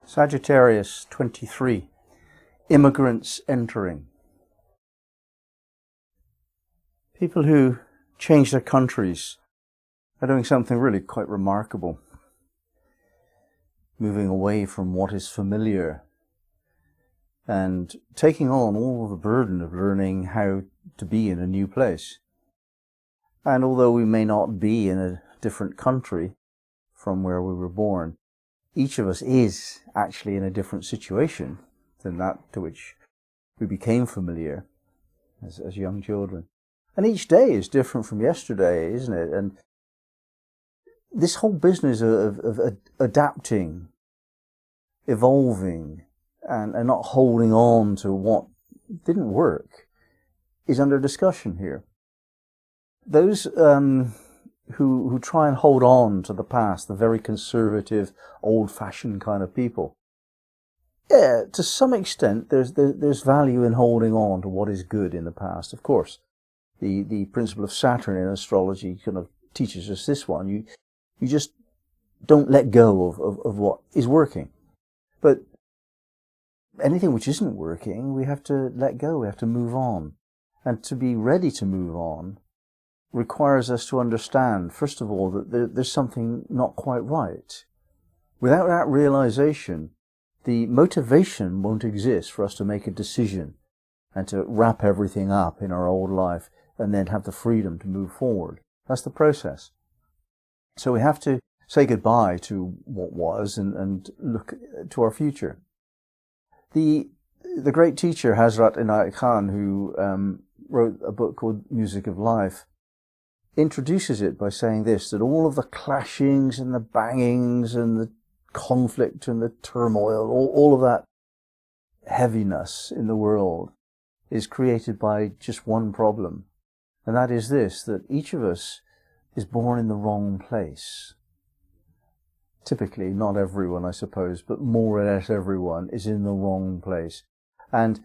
Sagittarius 23. Immigrants entering. People who change their countries are doing something really quite remarkable. Moving away from what is familiar and taking on all of the burden of learning how to be in a new place. And although we may not be in a different country from where we were born, each of us is actually in a different situation than that to which we became familiar as young children. And each day is different from yesterday, isn't it? And this whole business of adapting, evolving, and not holding on to what didn't work is under discussion here. Those who try and hold on to the past, the very conservative, old-fashioned kind of people, yeah, to some extent there's value in holding on to what is good in the past. Of course, the principle of Saturn in astrology kind of teaches us this one. You just don't let go of what is working. But anything which isn't working, we have to let go, we have to move on. And to be ready to move on requires us to understand, first of all, that there's something not quite right. Without that realization, the motivation won't exist for us to make a decision and to wrap everything up in our old life and then have the freedom to move forward. That's the process. So we have to say goodbye to what was and look to our future. The great teacher Hazrat Inayat Khan, who wrote a book called Music of Life, introduces it by saying this, that all of the clashings and the bangings and the conflict and the turmoil, all of that heaviness in the world is created by just one problem. And that is this, that each of us is born in the wrong place. Typically, not everyone, I suppose, but more or less everyone is in the wrong place. And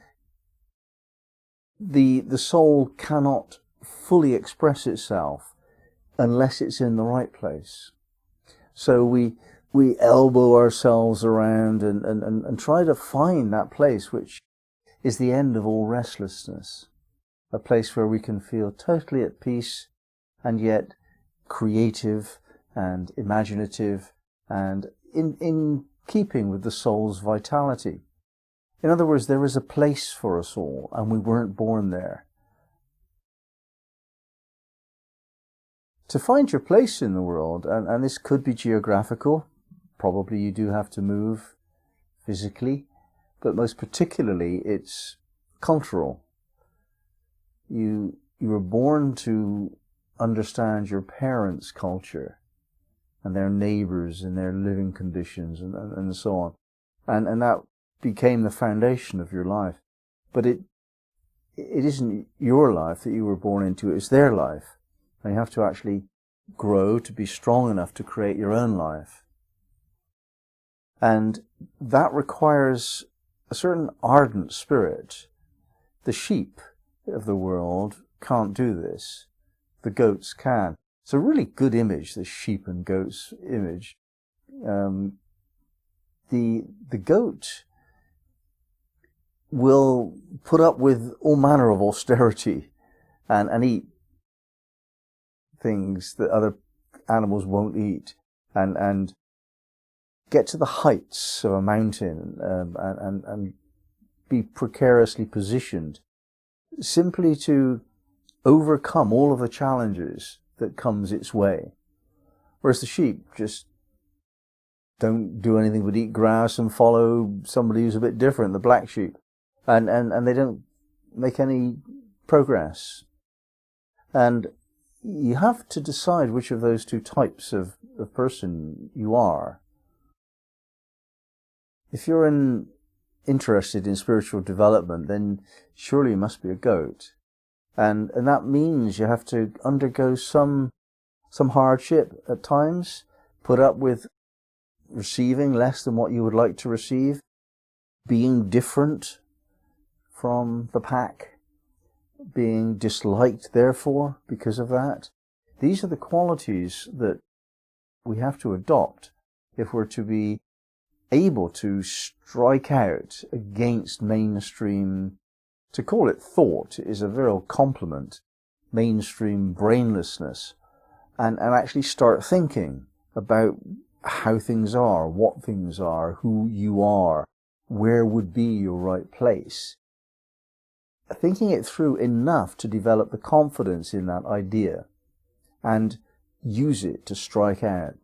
the soul cannot fully express itself unless it's in the right place. So we elbow ourselves around and try to find that place which is the end of all restlessness, a place where we can feel totally at peace and yet creative and imaginative and in keeping with the soul's vitality. In other words, there is a place for us all, and we weren't born there. To find your place in the world, and this could be geographical, probably you do have to move physically, but most particularly it's cultural. You were born to understand your parents' culture and their neighbours and their living conditions and so on. And that became the foundation of your life. But it isn't your life that you were born into, it's their life. And you have to actually grow to be strong enough to create your own life. And that requires a certain ardent spirit. The sheep of the world can't do this. The goats can. It's a really good image, the sheep and goats image. The goat will put up with all manner of austerity and eat things that other animals won't eat, and get to the heights of a mountain and be precariously positioned simply to overcome all of the challenges that comes its way. Whereas the sheep just don't do anything but eat grass and follow somebody who's a bit different, the black sheep, and they don't make any progress. And you have to decide which of those two types of person you are. If you're interested in spiritual development, then surely you must be a goat. And that means you have to undergo some hardship at times, put up with receiving less than what you would like to receive, being different from the pack, being disliked, therefore, because of that. These are the qualities that we have to adopt if we're to be able to strike out against mainstream, to call it thought is a real compliment, mainstream brainlessness, and actually start thinking about how things are, what things are, who you are, where would be your right place. Thinking it through enough to develop the confidence in that idea and use it to strike out.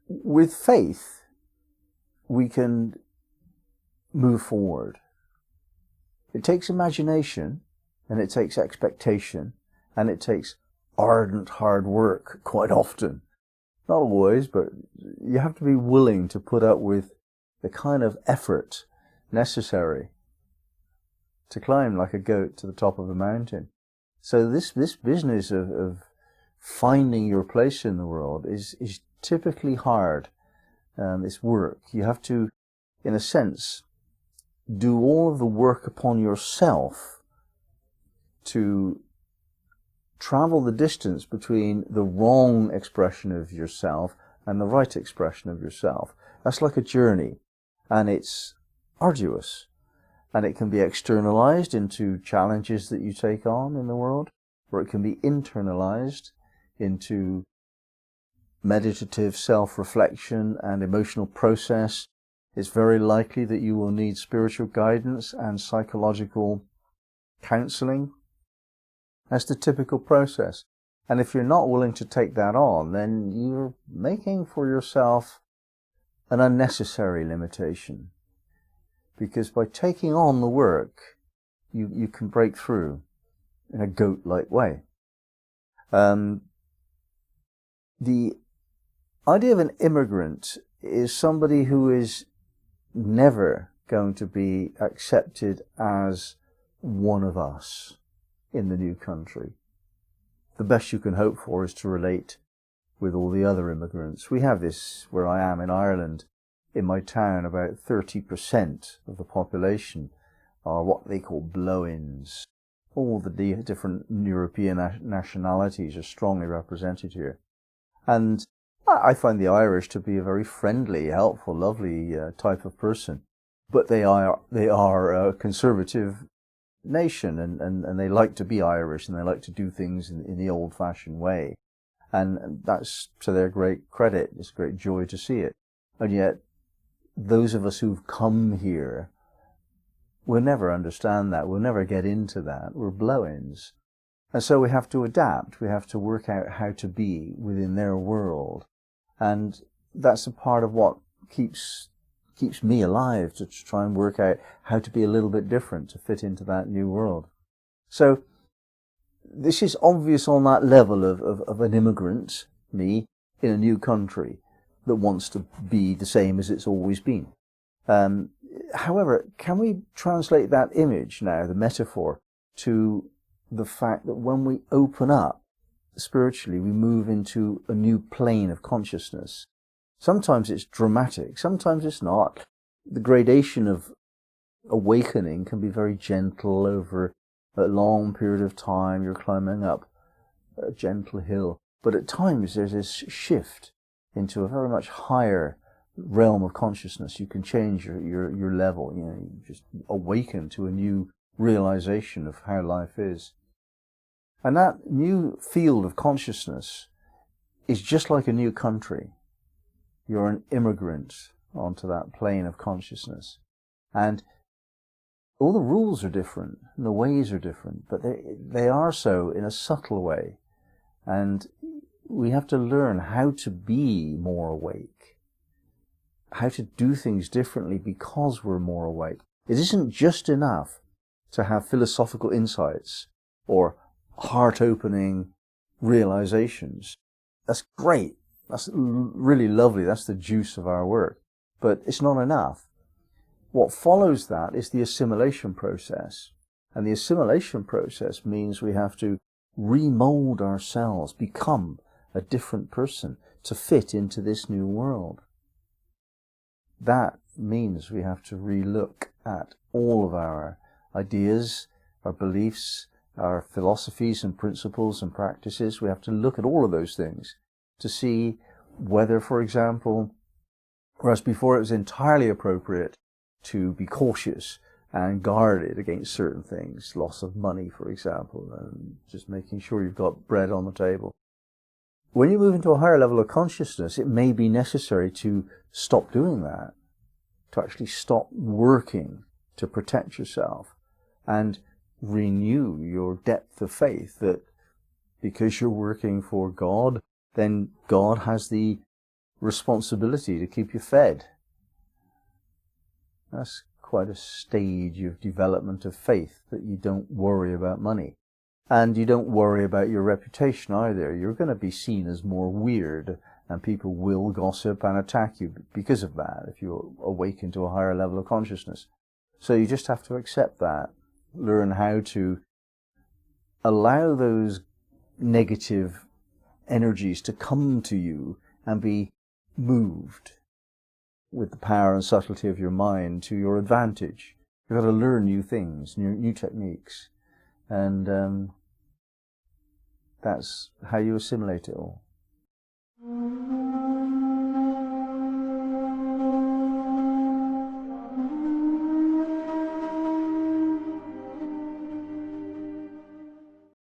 With faith, we can move forward. It takes imagination, and it takes expectation, and it takes ardent hard work quite often. Not always, but you have to be willing to put up with the kind of effort necessary to climb like a goat to the top of a mountain. So this business of finding your place in the world is typically hard. It's work. You have to, in a sense, do all of the work upon yourself to travel the distance between the wrong expression of yourself and the right expression of yourself. That's like a journey, and it's arduous, and it can be externalized into challenges that you take on in the world, or it can be internalized into meditative self-reflection and emotional process. It's very likely that you will need spiritual guidance and psychological counseling. That's the typical process. And if you're not willing to take that on, then you're making for yourself an unnecessary limitation. Because by taking on the work, you can break through in a goat-like way. The idea of an immigrant is somebody who is never going to be accepted as one of us in the new country. The best you can hope for is to relate with all the other immigrants. We have this where I am in Ireland. In my town, about 30% of the population are what they call blow-ins. All the different European nationalities are strongly represented here. And I find the Irish to be a very friendly, helpful, lovely type of person. But they are a conservative nation, and they like to be Irish, and they like to do things in the old-fashioned way. And that's to their great credit. It's a great joy to see it. And yet, those of us who've come here will never understand that. We'll never get into that. We're blow-ins. And so we have to adapt. We have to work out how to be within their world. And that's a part of what keeps me alive, to try and work out how to be a little bit different to fit into that new world. So this is obvious on that level of an immigrant, me, in a new country that wants to be the same as it's always been. However, can we translate that image now, the metaphor, to the fact that when we open up spiritually, we move into a new plane of consciousness? Sometimes it's dramatic, sometimes it's not. The gradation of awakening can be very gentle over a long period of time. You're climbing up a gentle hill. But at times there's this shift into a very much higher realm of consciousness. You can change your level. You just awaken to a new realization of how life is. And that new field of consciousness is just like a new country. You're an immigrant onto that plane of consciousness. And all the rules are different, and the ways are different, but they are so in a subtle way. And we have to learn how to be more awake, how to do things differently because we're more awake. It isn't just enough to have philosophical insights or heart-opening realizations. That's great. That's really lovely. That's the juice of our work. But it's not enough. What follows that is the assimilation process. And the assimilation process means we have to remold ourselves, become a different person to fit into this new world. That means we have to relook at all of our ideas, our beliefs, our philosophies and principles and practices. We have to look at all of those things to see whether, for example, Whereas before it was entirely appropriate to be cautious and guarded against certain things, loss of money, for example, and just making sure you've got bread on the table. When you move into a higher level of consciousness, it may be necessary to stop doing that, to actually stop working to protect yourself and renew your depth of faith that because you're working for God, then God has the responsibility to keep you fed. That's quite a stage of development of faith, that you don't worry about money. And you don't worry about your reputation either. You're going to be seen as more weird, and people will gossip and attack you because of that if you awaken to a higher level of consciousness. So you just have to accept that. Learn how to allow those negative energies to come to you and be moved with the power and subtlety of your mind to your advantage. You've got to learn new things, new techniques. And that's how you assimilate it all.